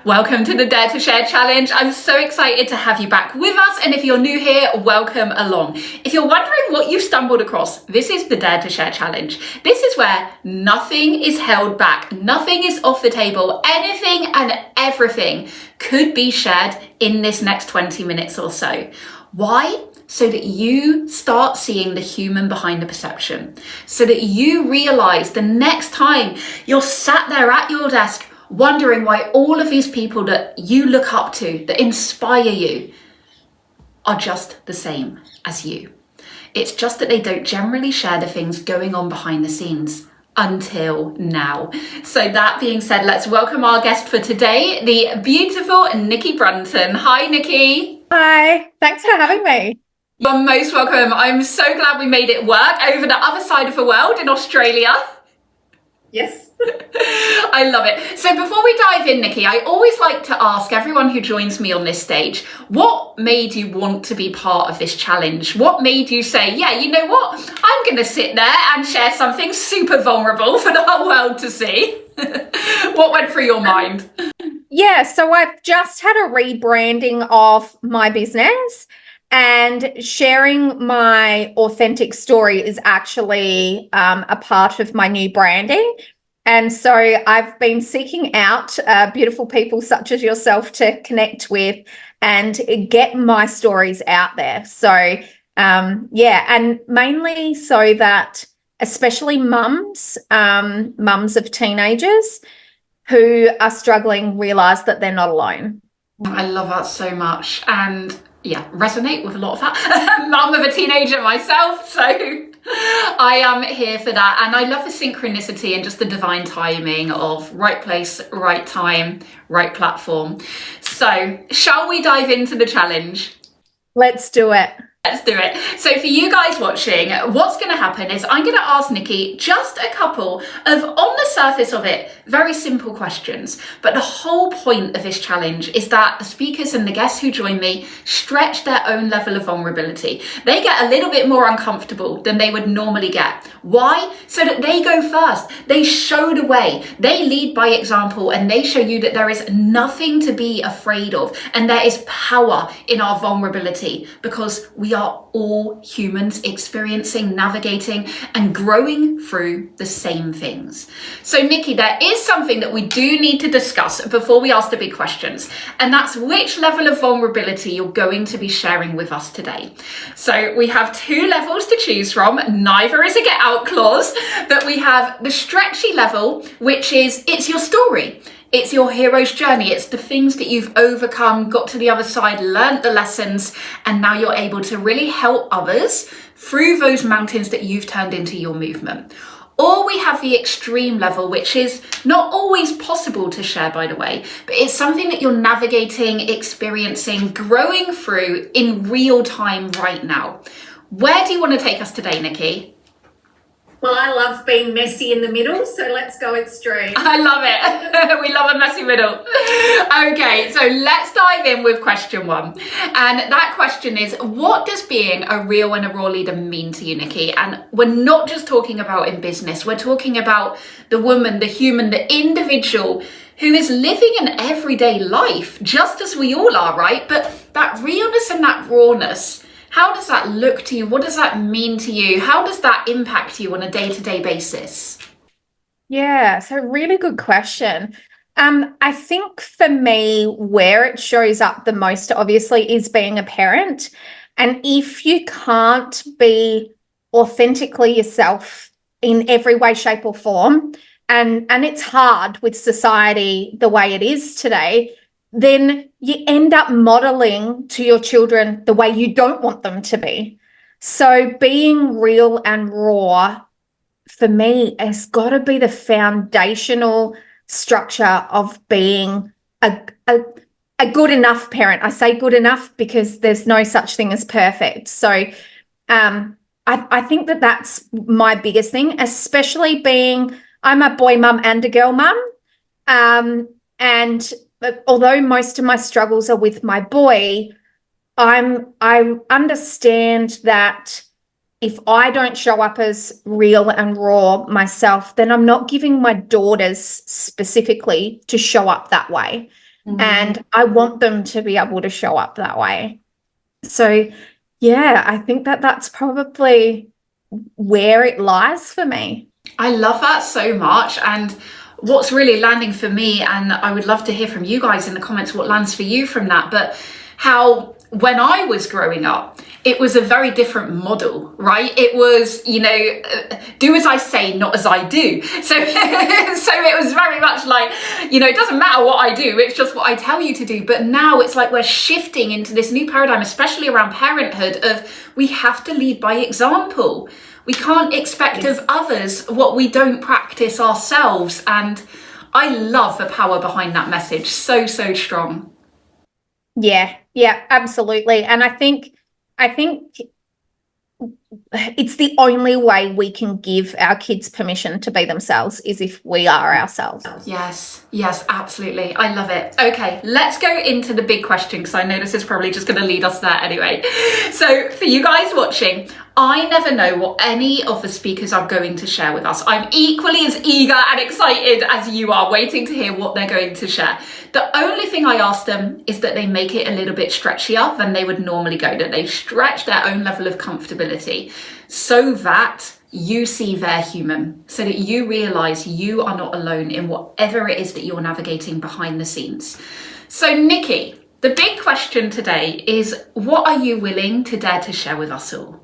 Welcome to the Dare to Share Challenge. I'm so excited to have you back with us. And if you're new here, welcome along. If you're wondering what you've stumbled across, this is the Dare to Share Challenge. This is where nothing is held back. Nothing is off the table. Anything and everything could be shared in this next 20 minutes or so. Why? So that you start seeing the human behind the perception. So that you realize the next time you're sat there at your desk wondering why all of these people that you look up to, that inspire you, are just the same as you. It's just that they don't generally share the things going on behind the scenes until now. So that being said, let's welcome our guest for today, the beautiful Nikki Brunton. Hi, Nikki. Hi, thanks for having me. You're most welcome. I'm so glad we made it work over the other side of the world in Australia. Yes. I love it. So before we dive in, Nikki, I always like to ask everyone who joins me on this stage, what made you want to be part of this challenge? What made you say, yeah, you know what? I'm going to sit there and share something super vulnerable for the whole world to see. What went through your mind? Yeah, so I've just had a rebranding of my business, and sharing my authentic story is actually a part of my new branding. And so I've been seeking out beautiful people such as yourself to connect with and get my stories out there. So, yeah, and mainly so that especially mums of teenagers who are struggling realize that they're not alone. I love that so much. And yeah, resonate with a lot of that. Mum of a teenager myself, so I am here for that. And I love the synchronicity and just the divine timing of right place, right time, right platform. So shall we dive into the challenge? Let's do it. Let's do it. So for you guys watching, what's going to happen is I'm going to ask Nikki just a couple of, on the surface of it, very simple questions. But the whole point of this challenge is that the speakers and the guests who join me stretch their own level of vulnerability. They get a little bit more uncomfortable than they would normally get. Why? So that they go first. They show the way. They lead by example, and they show you that there is nothing to be afraid of. And there is power in our vulnerability, because we are all humans experiencing, navigating, and growing through the same things. So Nikki, there is something that we do need to discuss before we ask the big questions, and that's which level of vulnerability you're going to be sharing with us today. So we have two levels to choose from. Neither is a get out clause, but we have the stretchy level, which is, it's your story. It's your hero's journey. It's the things that you've overcome, got to the other side, learned the lessons, and now you're able to really help others through those mountains that you've turned into your movement. Or we have the extreme level, which is not always possible to share, by the way, but it's something that you're navigating, experiencing, growing through in real time right now. Where do you want to take us today, Nikki? Well, I love being messy in the middle, so let's go extreme. I love it. We love a messy middle. Okay, so let's dive in with question one. And that question is, what does being a real and a raw leader mean to you, Nikki? And we're not just talking about in business. We're talking about the woman, the human, the individual who is living an everyday life, just as we all are, right? But that realness and that rawness, how does that look to you? What does that mean to you? How does that impact you on a day-to-day basis? Yeah, so really good question. I think for me, where it shows up the most, obviously, is being a parent. And if you can't be authentically yourself in every way, shape, or form, and it's hard with society the way it is today, then you end up modeling to your children the way you don't want them to be. So being real and raw, for me, has got to be the foundational structure of being a good enough parent. I say good enough because there's no such thing as perfect. So I think that that's my biggest thing, especially being, I'm a boy mum and a girl mum. And although most of my struggles are with my boy, I understand that if I don't show up as real and raw myself, then I'm not giving my daughters specifically to show up that way. And I want them to be able to show up that way. So, yeah, I think that that's probably where it lies for me. I love that so much. And what's really landing for me, and I would love to hear from you guys in the comments what lands for you from that, but how when I was growing up, it was a very different model, right? It was, do as I say, not as I do. So, so it was very much like, it doesn't matter what I do, it's just what I tell you to do. But now it's like we're shifting into this new paradigm, especially around parenthood, of we have to lead by example. We can't expect of others what we don't practice ourselves. And I love the power behind that message. So, so strong. Yeah, absolutely. And I think it's the only way we can give our kids permission to be themselves is if we are ourselves. Yes, absolutely. I love it. Okay, let's go into the big question, because I know this is probably just going to lead us there anyway. So for you guys watching, I never know what any of the speakers are going to share with us. I'm equally as eager and excited as you are, waiting to hear what they're going to share. The only thing I ask them is that they make it a little bit stretchier than they would normally go, that they stretch their own level of comfortability so that you see they're human, so that you realize you are not alone in whatever it is that you're navigating behind the scenes. So Nikki, the big question today is, what are you willing to dare to share with us all?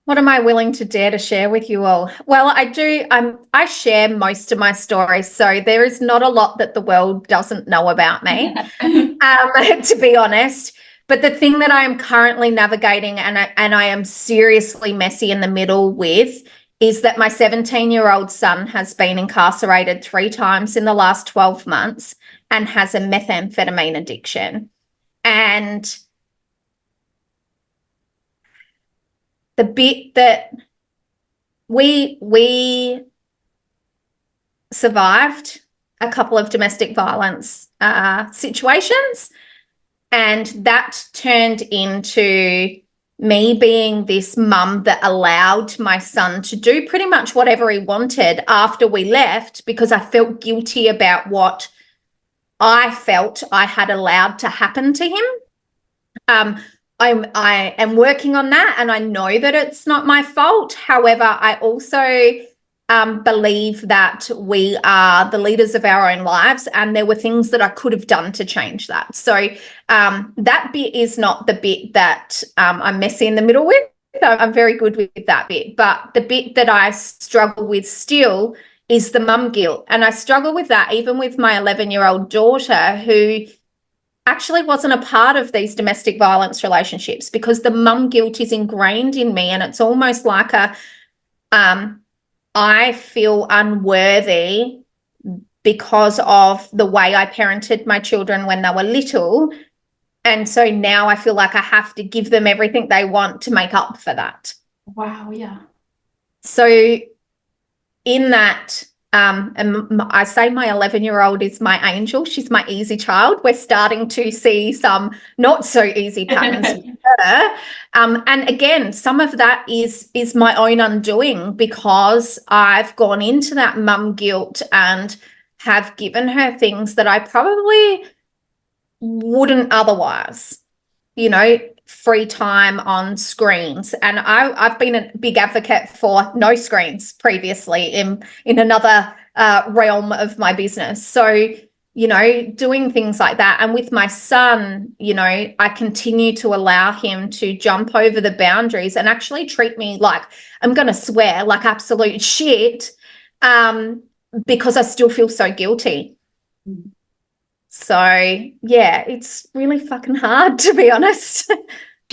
What am I willing to dare to share with you all? Well, I share most of my stories, so there is not a lot that the world doesn't know about me, to be honest. But the thing that I am currently navigating and I am seriously messy in the middle with is that my 17-year-old son has been incarcerated 3 times in the last 12 months and has a methamphetamine addiction. And the bit that we survived a couple of domestic violence situations, and that turned into me being this mum that allowed my son to do pretty much whatever he wanted after we left, because I felt guilty about what I felt I had allowed to happen to him. I am working on that, and I know that it's not my fault. However, I also believe that we are the leaders of our own lives, and there were things that I could have done to change that. So that bit is not the bit that I'm messy in the middle with. I'm very good with that bit. But the bit that I struggle with still is the mum guilt. And I struggle with that even with my 11-year-old daughter, who actually wasn't a part of these domestic violence relationships, because the mum guilt is ingrained in me, and it's almost like I feel unworthy because of the way I parented my children when they were little. And so now I feel like I have to give them everything they want to make up for that. Wow, yeah. So in that, and I say my 11-year-old is my angel. She's my easy child. We're starting to see some not so easy patterns with her. And again, some of that is my own undoing, because I've gone into that mum guilt and have given her things that I probably wouldn't otherwise, free time on screens. And I've been a big advocate for no screens previously in another realm of my business. So, doing things like that. And with my son, I continue to allow him to jump over the boundaries and actually treat me like, I'm going to swear, like absolute shit, because I still feel so guilty. So, yeah, it's really fucking hard, to be honest.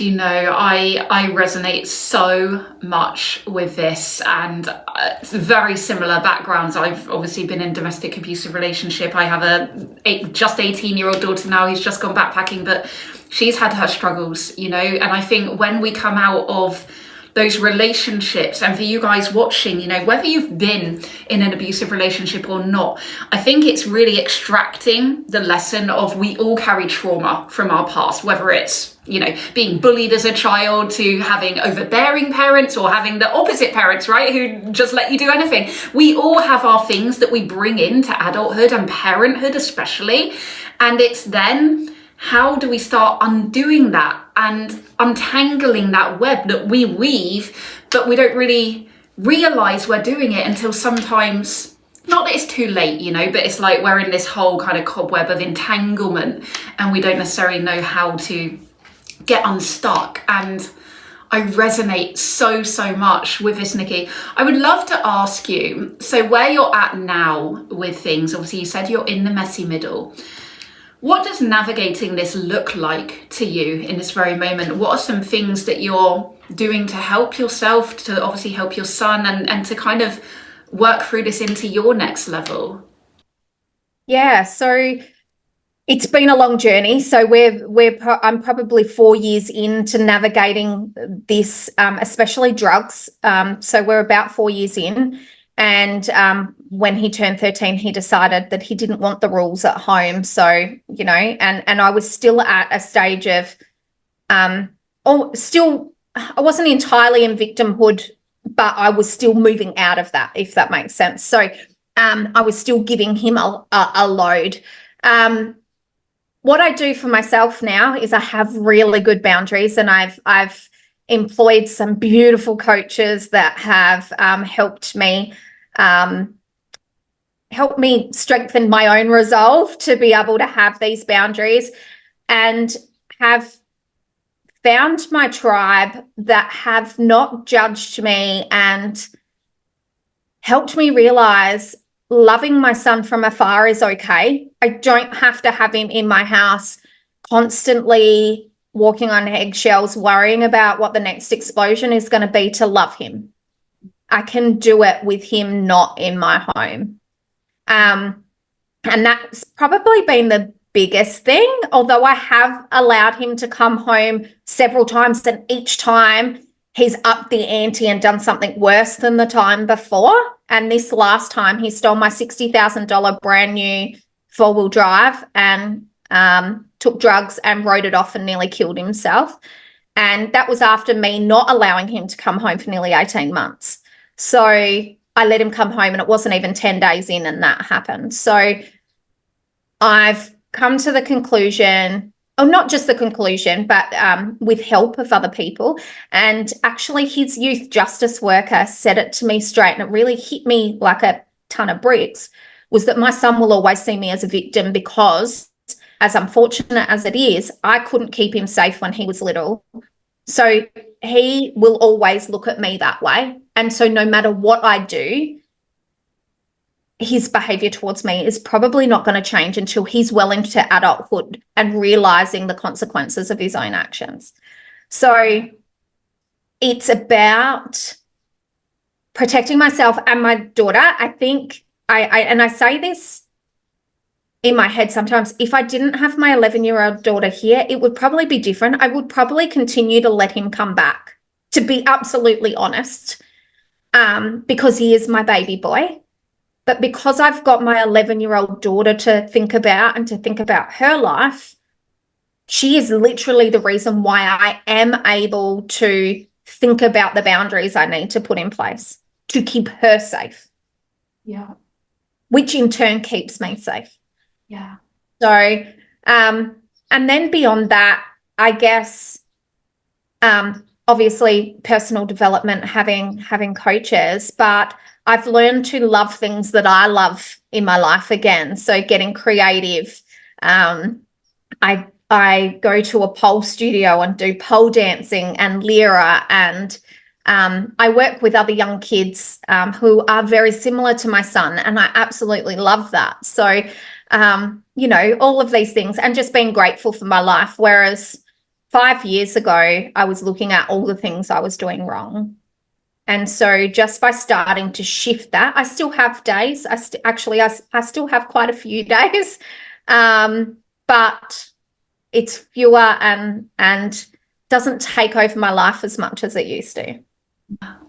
I resonate so much with this, and it's very similar backgrounds. I've obviously been in domestic abusive relationship. I have a just 18-year-old daughter now who's just gone backpacking, but she's had her struggles, and I think when we come out of those relationships, and for you guys watching, whether you've been in an abusive relationship or not, I think it's really extracting the lesson of we all carry trauma from our past, whether it's being bullied as a child to having overbearing parents or having the opposite parents, right, who just let you do anything. We all have our things that we bring into adulthood and parenthood especially. And it's then, how do we start undoing that and untangling that web that we weave, but we don't really realize we're doing it until sometimes, not that it's too late, but it's like we're in this whole kind of cobweb of entanglement and we don't necessarily know how to get unstuck. And I resonate so much with this, Nikki. I would love to ask you, so where you're at now with things, obviously you said you're in the messy middle. What does navigating this look like to you in this very moment? What are some things that you're doing to help yourself, to obviously help your son, and to kind of work through this into your next level? Yeah, so it's been a long journey. So I'm probably 4 years into navigating this, especially drugs. So we're about 4 years in. And when he turned 13, he decided that he didn't want the rules at home. So, and I was still at a stage of, I wasn't entirely in victimhood, but I was still moving out of that, if that makes sense. So I was still giving him a load. What I do for myself now is I have really good boundaries, and I've employed some beautiful coaches that have helped me strengthen my own resolve to be able to have these boundaries, and have found my tribe that have not judged me and helped me realize loving my son from afar is okay. I don't have to have him in my house constantly walking on eggshells, worrying about what the next explosion is going to be to love him. I can do it with him not in my home. And that's probably been the biggest thing, although I have allowed him to come home several times, and each time he's upped the ante and done something worse than the time before. And this last time he stole my $60,000 brand new 4-wheel drive and took drugs and rode it off and nearly killed himself. And that was after me not allowing him to come home for nearly 18 months. So I let him come home, and it wasn't even 10 days in and that happened. So I've come to the conclusion, or not just the conclusion, but with help of other people. And actually his youth justice worker said it to me straight, and it really hit me like a ton of bricks, was that my son will always see me as a victim because, as unfortunate as it is, I couldn't keep him safe when he was little. So he will always look at me that way. And so no matter what I do, his behavior towards me is probably not going to change until he's well into adulthood and realizing the consequences of his own actions. So it's about protecting myself and my daughter. I think I say this in my head sometimes, if I didn't have my 11-year-old daughter here, it would probably be different. I would probably continue to let him come back, to be absolutely honest, because he is my baby boy. But because I've got my 11-year-old daughter to think about and to think about her life, she is literally the reason why I am able to think about the boundaries I need to put in place to keep her safe. Yeah. Which in turn keeps me safe. Yeah. So, and then beyond that, I guess, obviously personal development, having coaches, but I've learned to love things that I love in my life again. So getting creative. I go to a pole studio and do pole dancing and lyra, and I work with other young kids who are very similar to my son, and I absolutely love that. So, all of these things, and just being grateful for my life. Whereas 5 years ago, I was looking at all the things I was doing wrong. And so just by starting to shift that, I still have days. I still have quite a few days, but it's fewer and doesn't take over my life as much as it used to.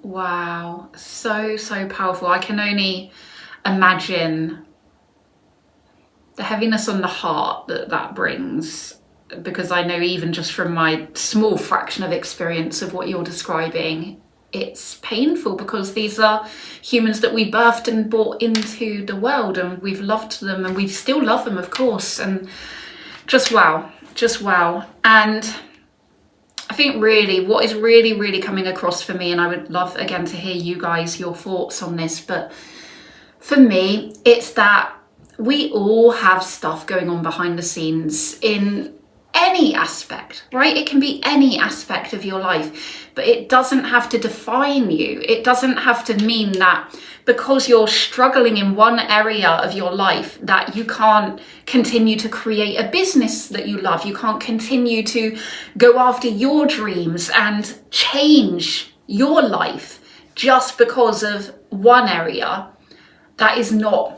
Wow, so powerful. I can only imagine the heaviness on the heart that brings, because I know even just from my small fraction of experience of what you're describing, it's painful because these are humans that we birthed and brought into the world, and we've loved them and we still love them, of course. And just wow. And I think really what is really coming across for me, and I would love again to hear you guys, your thoughts on this, but for me, it's that we all have stuff going on behind the scenes in any aspect, right? It can be any aspect of your life, but it doesn't have to define you. It doesn't have to mean that because you're struggling in one area of your life that you can't continue to create a business that you love. You can't continue to go after your dreams and change your life just because of one area that is not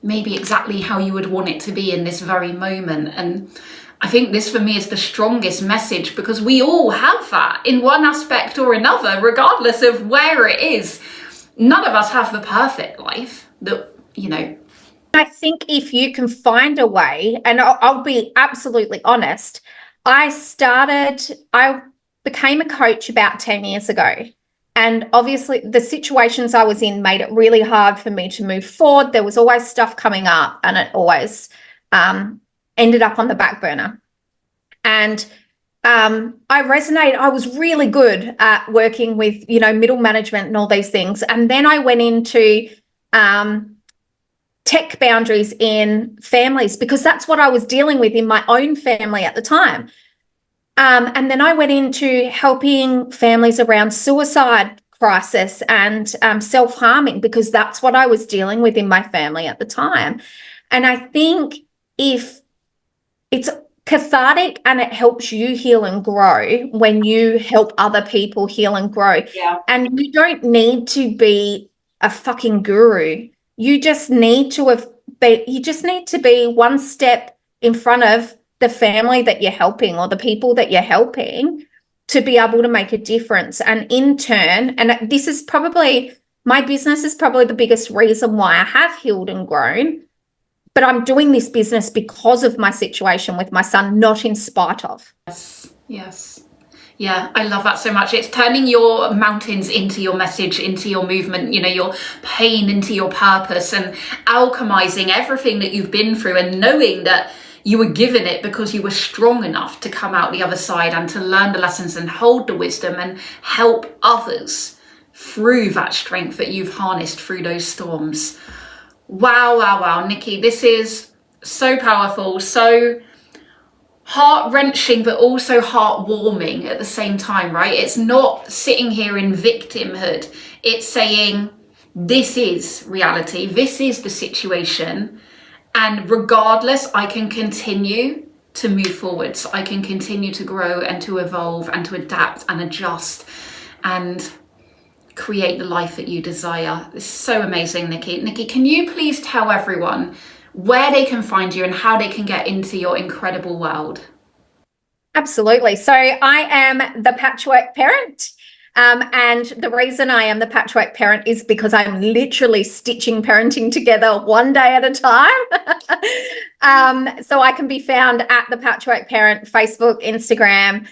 maybe exactly how you would want it to be in this very moment. And I think this for me is the strongest message, because we all have that in one aspect or another, regardless of where it is. None of us have the perfect life that, you know. I think if you can find a way, and I'll be absolutely honest, I became a coach about 10 years ago. And obviously the situations I was in made it really hard for me to move forward. There was always stuff coming up, and it always ended up on the back burner. And I resonate. I was really good at working with, middle management and all these things. And then I went into tech boundaries in families, because that's what I was dealing with in my own family at the time. And then I went into helping families around suicide crisis and self-harming, because that's what I was dealing with in my family at the time. And I think if it's cathartic and it helps you heal and grow when you help other people heal and grow. Yeah. And you don't need to be a fucking guru. You just need to be one step in front of the family that you're helping or the people that you're helping to be able to make a difference. And in turn, and this is probably, my business is probably the biggest reason why I have healed and grown, but I'm doing this business because of my situation with my son, not in spite of. Yes. Yeah, I love that so much. It's turning your mountains into your message, into your movement, your pain into your purpose, and alchemizing everything that you've been through, and knowing that you were given it because you were strong enough to come out the other side and to learn the lessons and hold the wisdom and help others through that strength that you've harnessed through those storms. Wow, Nikki, this is so powerful, so heart-wrenching, but also heartwarming at the same time, right? It's not sitting here in victimhood. It's saying, this is reality, this is the situation, and regardless, I can continue to move forwards. I can continue to grow and to evolve and to adapt and adjust and create the life that you desire. It's so amazing, Nikki. Nikki, can you please tell everyone where they can find you and how they can get into your incredible world? Absolutely. So I am the patchwork parent. And the reason I am the patchwork parent is because I'm literally stitching parenting together one day at a time. So I can be found at the Patchwork Parent, Facebook, Instagram,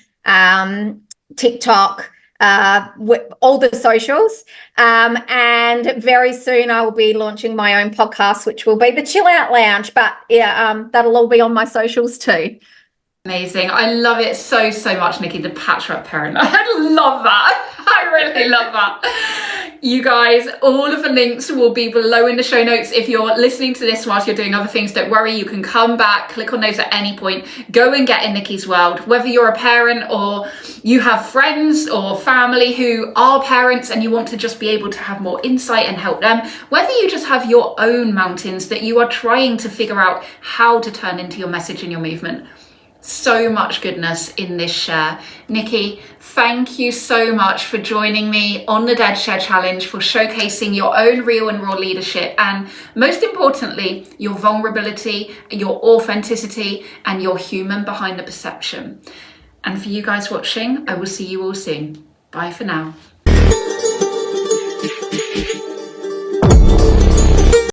TikTok, all the socials. And very soon I will be launching my own podcast, which will be the Chill Out Lounge. But yeah, that'll all be on my socials too. Amazing. I love it so much, Nikki, the patchwork parent. I love that. I really love that. You guys, all of the links will be below in the show notes. If you're listening to this whilst you're doing other things, don't worry, you can come back, click on those at any point, go and get in Nikki's world. Whether you're a parent or you have friends or family who are parents and you want to just be able to have more insight and help them, whether you just have your own mountains that you are trying to figure out how to turn into your message and your movement. So much goodness in this share. Nikki, thank you so much for joining me on the Dead Share Challenge, for showcasing your own real and raw leadership, and most importantly, your vulnerability, your authenticity, and your human behind the perception. And for you guys watching, I will see you all soon. Bye for now.